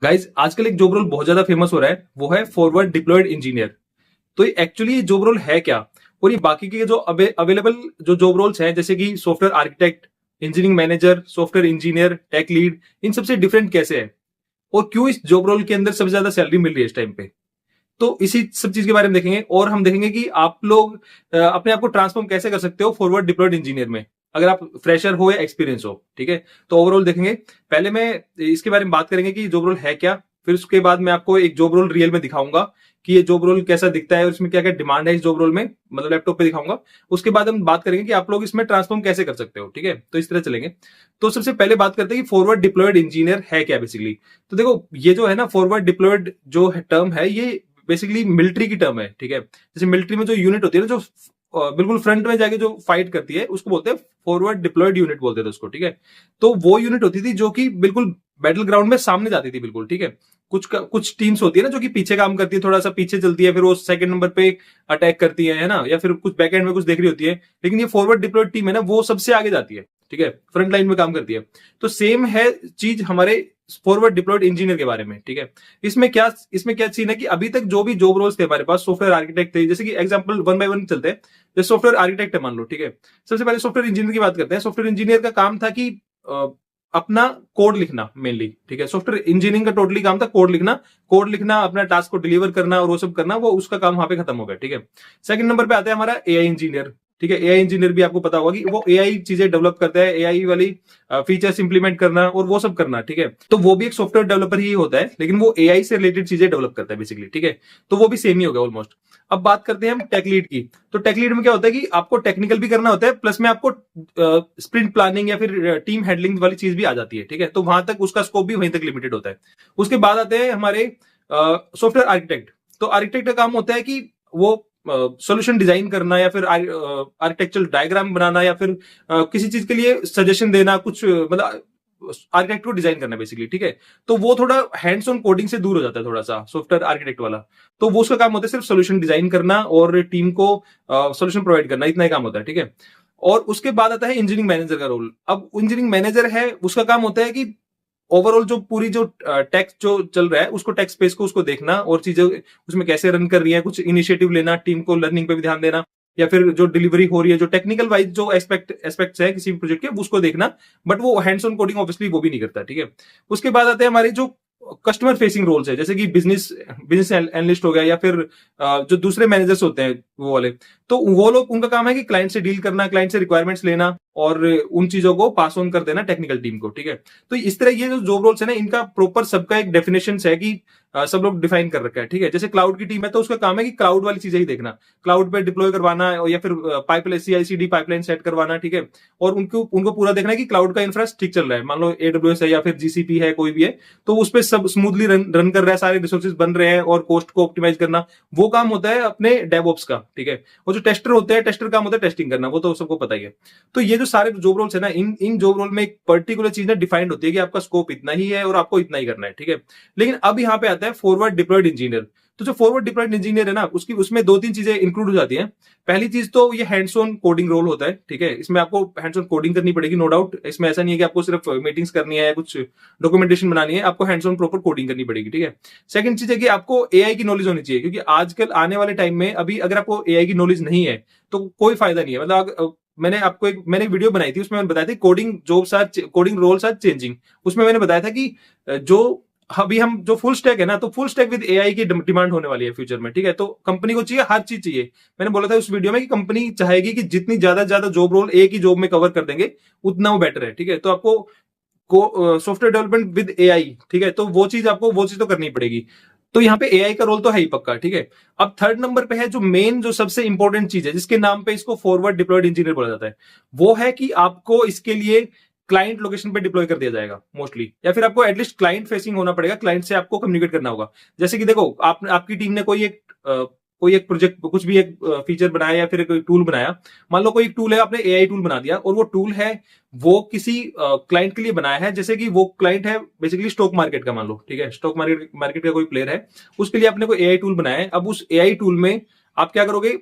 Guys आजकल एक job role बहुत ज्यादा फेमस हो रहा है, वो है फॉरवर्ड डिप्लॉयड इंजीनियर। तो एक्चुअली ये जॉब रोल है क्या, और ये बाकी के जो अवेलेबल जो जॉब रोल्स हैं जैसे कि software architect, engineering manager, software engineer, tech lead, इन सबसे डिफरेंट कैसे है, और क्यों इस जॉब रोल के अंदर सबसे ज्यादा सैलरी मिल रही है इस टाइम पे। तो इसी सब चीज के बारे में देखेंगे, और हम देखेंगे कि आप लोग अपने आप को ट्रांसफॉर्म कैसे कर सकते हो फॉरवर्ड डिप्लॉयड इंजीनियर में, अगर आप फ्रेशर हो या एक्सपीरियंस हो। ठीक है, तो ओवरऑल देखेंगे। पहले मैं इसके बारे में बात करेंगे कि जॉब रोल है क्या, फिर उसके बाद मैं आपको एक जॉब रोल रियल में दिखाऊंगा कि ये जॉब रोल कैसा दिखता है और इसमें क्या क्या डिमांड है इस जॉब रोल में, मतलब लैपटॉप पे दिखाऊंगा। उसके बाद हम बात करेंगे कि आप लोग इसमें ट्रांसफॉर्म कैसे कर सकते हो। ठीक है, तो इस तरह चलेंगे। तो सबसे पहले बात करते हैं कि फॉरवर्ड डिप्लॉयड इंजीनियर है क्या बेसिकली। तो देखो, ये जो है ना फॉरवर्ड डिप्लॉयड जो टर्म है, ये बेसिकली मिलिट्री की टर्म है। ठीक है, जैसे मिलिट्री में जो यूनिट होती है ना, जो बिल्कुल फ्रंट में जाके जो फाइट करती है, उसको बोलते हैं फॉरवर्ड डिप्लॉयड यूनिट बोलते थे उसको। ठीक है, तो वो यूनिट होती थी जो कि बिल्कुल बैटल ग्राउंड में सामने जाती थी बिल्कुल। ठीक है, कुछ टीम्स होती है ना जो कि पीछे काम करती है, थोड़ा सा पीछे चलती है, फिर वो सेकंड नंबर पे अटैक करती है ना, या फिर कुछ बैक एंड में कुछ देख रही होती है। लेकिन ये फॉरवर्ड डिप्लॉयड टीम है ना, वो सबसे आगे जाती है। ठीक है, फ्रंट लाइन में काम करती है। तो सेम है चीज हमारे फॉरवर्ड डिप्लॉयड इंजीनियर के बारे में। ठीक है, इसमें क्या सीन है कि अभी तक जो भी जॉब रोल्स थे हमारे पास, सॉफ्टवेयर आर्किटेक्ट थे, जैसे कि एग्जांपल वन बाय वन चलते हैं। जैसे सॉफ्टवेयर आर्किटेक्ट है मान लो। ठीक है, सबसे पहले सॉफ्टवेयर इंजीनियर की बात करते हैं। सॉफ्टवेयर इंजीनियर का काम था कि अपना कोड लिखना मेनली। ठीक है, सॉफ्टवेयर इंजीनियरिंग का टोटली काम था कोड लिखना, अपना टास्क को डिलीवर करना और वो सब करना, वो उसका काम वहां पे खत्म हो गया। ठीक है, सेकंड नंबर पे आता है हमारा एआई इंजीनियर। ठीक है, एआई इंजीनियर भी आपको पता होगा कि वो एआई चीजें डेवलप करता है, एआई वाली फीचर्स इंप्लीमेंट करना और वो सब करना। ठीक है, तो वो भी एक सॉफ्टवेयर डेवलपर ही होता है, लेकिन वो एआई से रिलेटेड चीजें डेवलप करता है बेसिकली। ठीक है, तो वो भी सेम ही होगा ऑलमोस्ट। अब बात करते हैं हम टेक लीड की। तो टेक लीड में क्या होता है कि आपको टेक्निकल भी करना होता है, प्लस में आपको स्प्रिंट प्लानिंग या फिर टीम हैंडलिंग वाली चीज भी आ जाती है। ठीक है, तो वहां तक उसका स्कोप भी वहीं तक लिमिटेड होता है। उसके बाद आते हैं हमारे सॉफ्टवेयर आर्किटेक्ट। तो आर्किटेक्ट का काम होता है कि वो सॉल्यूशन डिजाइन करना, या फिर आर्किटेक्चरल डायग्राम बनाना, या फिर किसी चीज के लिए सजेशन देना, कुछ मतलब आर्किटेक्ट को डिजाइन करना बेसिकली। ठीक है, तो वो थोड़ा हैंड्स ऑन कोडिंग से दूर हो जाता है थोड़ा सा सॉफ्टवेयर आर्किटेक्ट वाला। तो वो उसका काम होता है सिर्फ सोल्यूशन डिजाइन करना और टीम को सोल्यूशन प्रोवाइड करना, इतना ही काम होता है। ठीक है, और उसके बाद आता है इंजीनियरिंग मैनेजर का रोल। अब इंजीनियरिंग मैनेजर है, उसका काम होता है कि ओवरऑल जो पूरी जो टेक्स जो चल रहा है उसको, टेक्स स्पेस को उसको देखना और चीजें उसमें कैसे रन कर रही है, कुछ इनिशिएटिव लेना, टीम को लर्निंग पे भी ध्यान देना, या फिर जो डिलीवरी हो रही है, जो टेक्निकल वाइज जो एस्पेक्ट्स है किसी भी प्रोजेक्ट के, उसको देखना। बट वो हैंड्स ऑन कोडिंग ऑब्वियसली वो भी नहीं करता। ठीक है, उसके बाद आते हैं हमारे जो कस्टमर फेसिंग रोल्स है, जैसे कि बिजनेस एनालिस्ट हो गया, या फिर जो दूसरे मैनेजर्स होते हैं वो वाले। तो वो लोग, उनका काम है कि क्लाइंट से डील करना, क्लाइंट से रिक्वायरमेंट्स लेना और उन चीजों को पास ऑन कर देना टेक्निकल टीम को। ठीक है, तो इस तरह ये जो जॉब रोल्स है ना, इनका प्रॉपर सबका एक डेफिनेशन है कि सब लोग डिफाइन कर रखा है। ठीक है, जैसे क्लाउड की टीम है तो उसका काम है कि क्लाउड वाली चीजें ही देखना, क्लाउड पे डिप्लॉय करवाना, या फिर पाइपलाइन CI/CD पाइपलाइन सेट करवाना। ठीक है, और उनको उनको पूरा देखना है कि क्लाउड का इंफ्रास्ट्रक्चर ठीक चल रहा है। मान लो AWS है या फिर GCP है, कोई भी है, तो उस पर सब स्मूथली रन कर रहा है, सारे रिसोर्सेज बन रहे हैं, और कॉस्ट को ऑप्टिमाइज करना, वो काम होता है अपने डेवऑप्स का। ठीक है, और जो टेस्टर होते हैं, टेस्टर काम होता है टेस्टिंग करना, वो तो सबको पता ही है। तो ये जो सारे जॉब रोल्स है ना, इन जॉब रोल में एक पर्टिकुलर चीज डिफाइंड होती है कि आपका स्कोप इतना ही है और आपको इतना ही करना है। ठीक है, लेकिन अब यहाँ पे आता है फॉरवर्ड डिप्लॉयड इंजीनियर। तो जो फॉरवर्ड डिप्लॉयड इंजीनियर है ना, उसकी उसमें दो तीन चीजें इंक्लूड हो जाती हैं। पहली चीज तो ये हैंड्स ऑन कोडिंग रोल होता है। ठीक है, इसमें आपको हैंड्स ऑन कोडिंग करनी पड़ेगी, नो डाउट। इसमें ऐसा नहीं है कि आपको सिर्फ मीटिंग्स करनी है, कुछ डॉक्यूमेंटेशन बनानी है, आपको हैंड्स ऑन प्रॉपर कोडिंग करनी पड़ेगी। ठीक है, सेकंड चीज है कि आपको एआई की नॉलेज होनी चाहिए, क्योंकि आजकल आने वाले टाइम में अभी अगर आपको एआई की नॉलेज नहीं है तो कोई फायदा नहीं है। मतलब मैंने वीडियो बनाई थी, उसमें मैंने बताया था कोडिंग रोल्स आर चेंजिंग। उसमें मैंने बताया था कि जो अभी हम जो फुल स्टैक है ना, तो फुल स्टैक विद एआई की डिमांड होने वाली है फ्यूचर में। ठीक है, तो कंपनी को चाहिए, हर चीज चाहिए। मैंने बोला था उस वीडियो में कि कंपनी चाहेगी कि जितनी ज्यादा जॉब रोल एक ही जॉब में कवर कर देंगे, उतना वो बेटर है। ठीक है, तो आपको सॉफ्टवेयर डेवलपमेंट विद एआई, ठीक है, तो वो चीज तो करनी पड़ेगी। तो यहाँ पे एआई का रोल तो है ही पक्का। ठीक है, अब थर्ड नंबर पे है जो मेन, जो सबसे इंपॉर्टेंट चीज है, जिसके नाम पे इसको फॉरवर्ड डिप्लॉयड इंजीनियर बोला जाता है, वो है कि आपको इसके लिए क्लाइंट लोकेशन पे डिप्लॉय कर दिया जाएगा मोस्टली, या फिर आपको एटलीस्ट क्लाइंट फेसिंग होना पड़ेगा, क्लाइंट से आपको कम्युनिकेट करना होगा। जैसे कि देखो, आपकी टीम ने कोई एक प्रोजेक्ट, कुछ भी एक फीचर बनाया या फिर कोई टूल बनाया। मान लो कोई एक टूल है, आपने एआई टूल बना दिया, और वो टूल है वो किसी क्लाइंट के लिए बनाया है, जैसे कि वो क्लाइंट है बेसिकली स्टॉक मार्केट का, मान लो। ठीक है, स्टॉक मार्केट का कोई प्लेयर है, उसके लिए आपने कोई एआई टूल बनाया है। अब उस एआई टूल में आप क्या करोगे,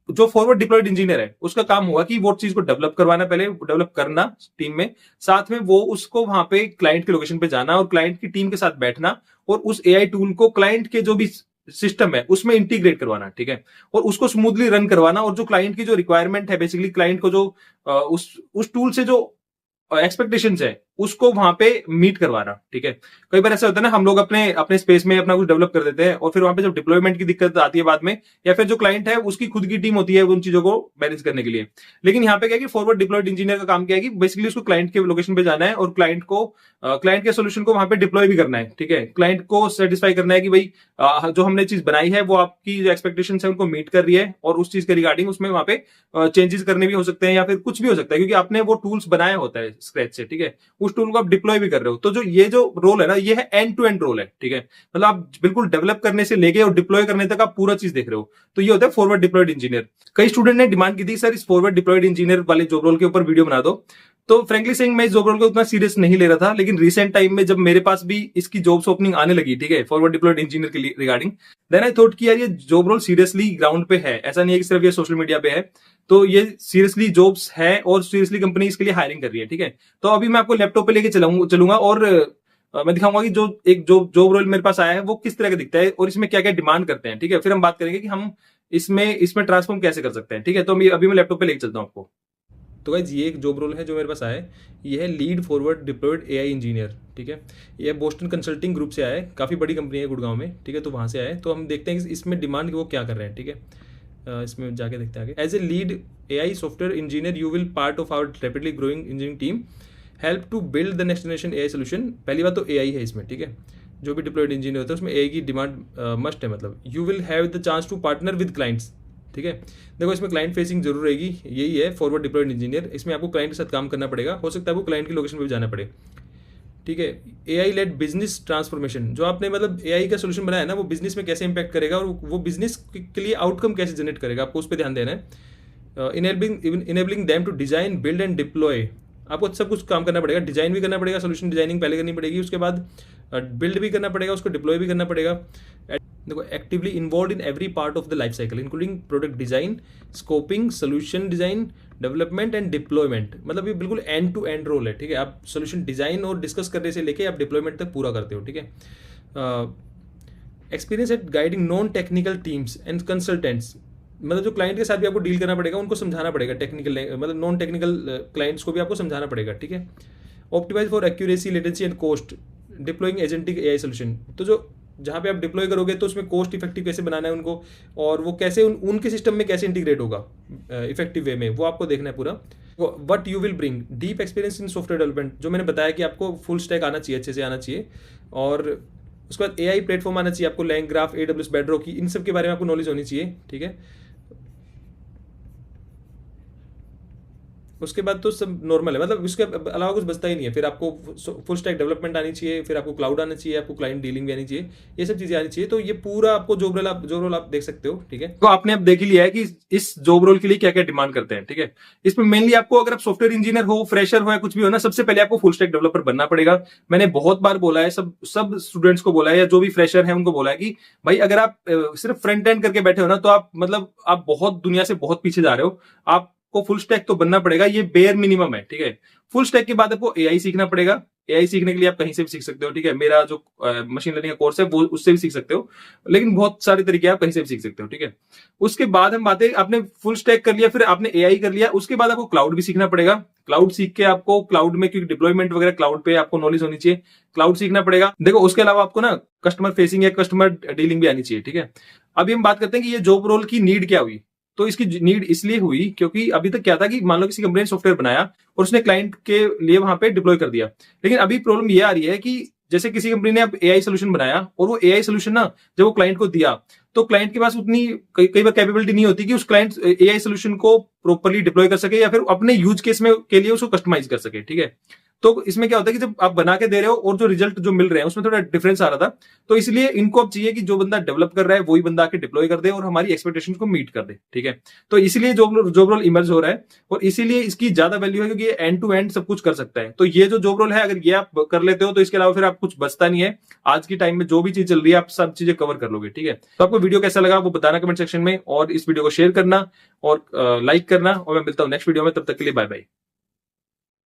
जो फॉरवर्ड डिप्लॉयड इंजीनियर है उसका काम होगा कि वो चीज को डेवलप करवाना, पहले डेवलप करना टीम में, साथ में वो उसको वहां पे क्लाइंट के लोकेशन पे जाना और क्लाइंट की टीम के साथ बैठना और उस एआई टूल को क्लाइंट के जो भी सिस्टम है उसमें इंटीग्रेट करवाना, ठीक है, और उसको स्मूथली रन करवाना, और जो क्लाइंट की जो रिक्वायरमेंट है, बेसिकली क्लाइंट को जो उस टूल से जो एक्सपेक्टेशंस है उसको वहां पे मीट करवाना, ठीक है। कई बार ऐसा होता है ना, हम लोग अपने अपने स्पेस में अपना कुछ डेवलप कर देते हैं और फिर वहां पे जब डिप्लॉयमेंट की दिक्कत आती है बाद में, या फिर जो क्लाइंट है उसकी खुद की टीम होती है उन चीजों को मैनेज करने के लिए। लेकिन यहाँ पे क्या है कि फॉरवर्ड डिप्लॉयड इंजीनियर का काम क्या है कि बेसिकली उसको क्लाइंट के लोकेशन पे जाना है और क्लाइंट के सोल्यूशन को वहां पे डिप्लॉय भी करना है, ठीक है। क्लाइंट को सेटिस्फाई करना है कि भाई जो हमने चीज बनाई है वो आपकी जो एक्सपेक्टेशन है उनको मीट कर रही है, और उस चीज के रिगार्डिंग उसमें वहां पे चेंजेस करने भी हो सकते हैं या फिर कुछ भी हो सकता है, क्योंकि आपने वो टूल्स बनाया होता है स्क्रैच से, ठीक है। उस टूल को आप डिप्लॉय भी कर रहे हो, तो जो रोल है ना, ये है एंड टू एंड रोल है, ठीक है। मतलब आप बिल्कुल डेवलप करने से लेके और डिप्लॉय करने तक आप पूरा चीज देख रहे हो, तो ये होता है फॉरवर्ड डिप्लॉयड इंजीनियर। कई स्टूडेंट ने डिमांड की थी सर इस फॉरवर्ड डिप्लॉयड इंजीनियर वाले जॉब रोल के ऊपर वीडियो बना दो, तो फ्रेंकली सेइंग मैं इस जॉब रोल को उतना सीरियस नहीं ले रहा था, लेकिन रिसेंट टाइम में जब मेरे पास भी इसकी जॉब्स ओपनिंग आने लगी, ठीक है, फॉरवर्ड डिप्लॉयड इंजीनियर के रिगार्डिंग, देन आई थॉट कि यार ये जॉब रोल सीरियसली ग्राउंड पे है, ऐसा नहीं है कि सिर्फ ये सोशल मीडिया पे है, तो ये सीरियसली जॉब्स है और सीरियसली कंपनी इसके लिए हायरिंग कर रही है, ठीक है। तो अभी मैं आपको लैपटॉप पे लेके चलूंगा और मैं दिखाऊंगा कि जो जॉब रोल मेरे पास आया है वो किस तरह का दिखता है और इसमें क्या क्या डिमांड करते हैं, ठीक है। फिर हम बात करेंगे कि हम इसमें ट्रांसफॉर्म कैसे कर सकते हैं, ठीक है। तो अभी मैं लैपटॉप पे लेके चलता हूँ आपको। तो गाइज ये एक जॉब रोल है जो मेरे पास आया है, ये है lead forward deployed AI engineer, ठीक है। ये बोस्टन कंसल्टिंग ग्रुप से आया है, काफ़ी बड़ी कंपनी है गुड़गांव में, ठीक है। तो वहाँ से आया है, तो हम देखते हैं कि इसमें डिमांड वो क्या कर रहे हैं, ठीक है। इसमें जाके देखते हैं आगे। As a lead AI software engineer you will part of our rapidly growing engineering team, help to build the next generation AI solution. पहली बात तो एआई है इसमें, ठीक है। जो भी डिप्लॉयड इंजीनियर होता है उसमें एआई की डिमांड मस्ट है। मतलब you will have the chance to partner with clients, ठीक है। देखो इसमें क्लाइंट फेसिंग जरूर रहेगी, यही है फॉरवर्ड डिप्लॉयड इंजीनियर। इसमें आपको क्लाइंट के साथ काम करना पड़ेगा, हो सकता है आपको क्लाइंट की लोकेशन पे भी जाना पड़े, ठीक है। एआई लेड बिजनेस ट्रांसफॉर्मेशन, जो आपने मतलब एआई का सोल्यूशन बनाया ना, वो बिजनेस में कैसे इंपैक्ट करेगा और वो बिजनेस के लिए आउटकम कैसे जनरेट करेगा, आपको उस पर ध्यान देना है। Enabling them to design build and deploy, आपको सब कुछ काम करना पड़ेगा, डिजाइन भी करना पड़ेगा, सोल्यूशन डिजाइनिंग पहले करनी पड़ेगी, उसके बाद बिल्ड भी करना पड़ेगा, उसको डिप्लॉय भी करना पड़ेगा। देखो actively involve in every part of the life cycle including product design, scoping, solution design, development and deployment. मतलब ये बिल्कुल एंड टू एंड रोल है, ठीक है। आप सोल्यूशन डिजाइन और डिस्कस करने से लेके आप डिप्लॉयमेंट तक पूरा करते हो, ठीक है। Experience eight guiding non technical teams and consultants, मतलब जो क्लाइंट के साथ भी आपको डील करना पड़ेगा, उनको समझाना पड़ेगा, टेक्निकल मतलब नॉन टेक्निकल क्लाइंट्स को भी आपको समझाना पड़ेगा, ठीक है। Optimize for accuracy, latency and cost, deploying agentic AI solution, तो जो जहाँ पे आप डिप्लॉय करोगे तो उसमें कॉस्ट इफेक्टिव कैसे बनाना है उनको, और वो कैसे उनके सिस्टम में कैसे इंटीग्रेट होगा इफेक्टिव वे में, वो आपको देखना है पूरा। What you will bring, deep experience in software development, जो मैंने बताया कि आपको फुल स्टैक आना चाहिए, अच्छे से आना चाहिए, और उसके बाद एआई प्लेटफॉर्म आना चाहिए आपको, लैंग्राफ, AWS, बेडरॉक की, इन सब के बारे में आपको नॉलेज होनी चाहिए, ठीक है। उसके बाद तो सब नॉर्मल है, मतलब उसके अलावा कुछ बचता ही नहीं है। फिर आपको फुल स्टैक डेवलपमेंट आनी चाहिए, फिर आपको क्लाउड आना चाहिए, आपको क्लाइंट डीलिंग भी आनी चाहिए, ये सब चीजें आनी चाहिए। तो ये पूरा आपको जॉब रोल आप देख सकते हो, ठीक है। तो आपने अब देख ही लिया है कि इस जॉब रोल के लिए क्या क्या डिमांड करते हैं, ठीक है। इसमें मेनली आपको, अगर आप सॉफ्टवेयर इंजीनियर हो, फ्रेशर हो या कुछ भी हो ना, सबसे पहले आपको फुल स्टैक डेवलपर बनना पड़ेगा। मैंने बहुत बार बोला है, सब स्टूडेंट्स को बोला है, या जो भी फ्रेशर है उनको बोला है कि भाई अगर आप सिर्फ फ्रंट एंड करके बैठे हो ना, तो आप मतलब आप बहुत दुनिया से बहुत पीछे जा रहे हो। आप को फुल स्टैक तो बनना पड़ेगा, ये बेयर मिनिमम है, ठीक है। फुल स्टैक के बाद आपको एआई सीखना पड़ेगा। एआई सीखने के लिए आप कहीं से भी सीख सकते हो, ठीक है। मेरा जो मशीन लर्निंग का कोर्स है वो उससे भी सीख सकते हो, लेकिन बहुत सारे तरीके आप कहीं से भी सीख सकते हो, ठीक है। उसके बाद हम बातें, आपने फुल स्टैक कर लिया, फिर आपने एआई कर लिया, उसके बाद आपको क्लाउड भी सीखना पड़ेगा। क्लाउड सीख के आपको क्लाउड में, क्योंकि डिप्लॉयमेंट वगैरह क्लाउड पे आपको नॉलेज होनी चाहिए, क्लाउड सीखना पड़ेगा। देखो उसके अलावा आपको ना कस्टमर फेसिंग या कस्टमर डीलिंग भी आनी चाहिए, ठीक है। अभी हम बात करते हैं कि ये जॉब रोल की नीड क्या हुई। तो इसकी नीड इसलिए हुई क्योंकि अभी तक क्या था कि मान लो किसी कंपनी ने सॉफ्टवेयर बनाया और उसने क्लाइंट के लिए वहां पे डिप्लॉय कर दिया, लेकिन अभी प्रॉब्लम ये आ रही है कि जैसे किसी कंपनी ने अब एआई सोल्यूशन बनाया और वो एआई सोल्यूशन ना जब वो क्लाइंट को दिया, तो क्लाइंट के पास उतनी कई बार कैपेबिलिटी नहीं होती कि उस क्लाइंट एआई सोल्यूशन को प्रॉपर्ली डिप्लॉय कर सके या फिर अपने यूज केस में के लिए उसको कस्टमाइज कर सके, ठीक है। तो इसमें क्या होता है कि जब आप बना के दे रहे हो और जो रिजल्ट जो मिल रहे हैं उसमें थोड़ा डिफरेंस आ रहा था, तो इसलिए इनको अब चाहिए कि जो बंदा डेवलप कर रहा है वही बंदा आके डिप्लॉय कर दे और हमारी एक्सपेक्टेशन को मीट कर दे, ठीक है। तो इसीलिए जॉब रोल इमर्ज हो रहा है और इसीलिए इसकी ज्यादा वैल्यू है, क्योंकि ये एंड टू एंड सब कुछ कर सकता है। तो ये जो जॉब रोल है, अगर ये आप कर लेते हो तो इसके अलावा फिर आप कुछ बचता नहीं है। आज की टाइम में जो भी चीज चल रही है आप सब चीजें कवर कर लोगे, ठीक है। तो आपको वीडियो कैसा लगा वो बताना कमेंट सेक्शन में, और इस वीडियो को शेयर करना और लाइक करना, और मैं मिलता हूं नेक्स्ट वीडियो में। तब तक के लिए बाय बाय।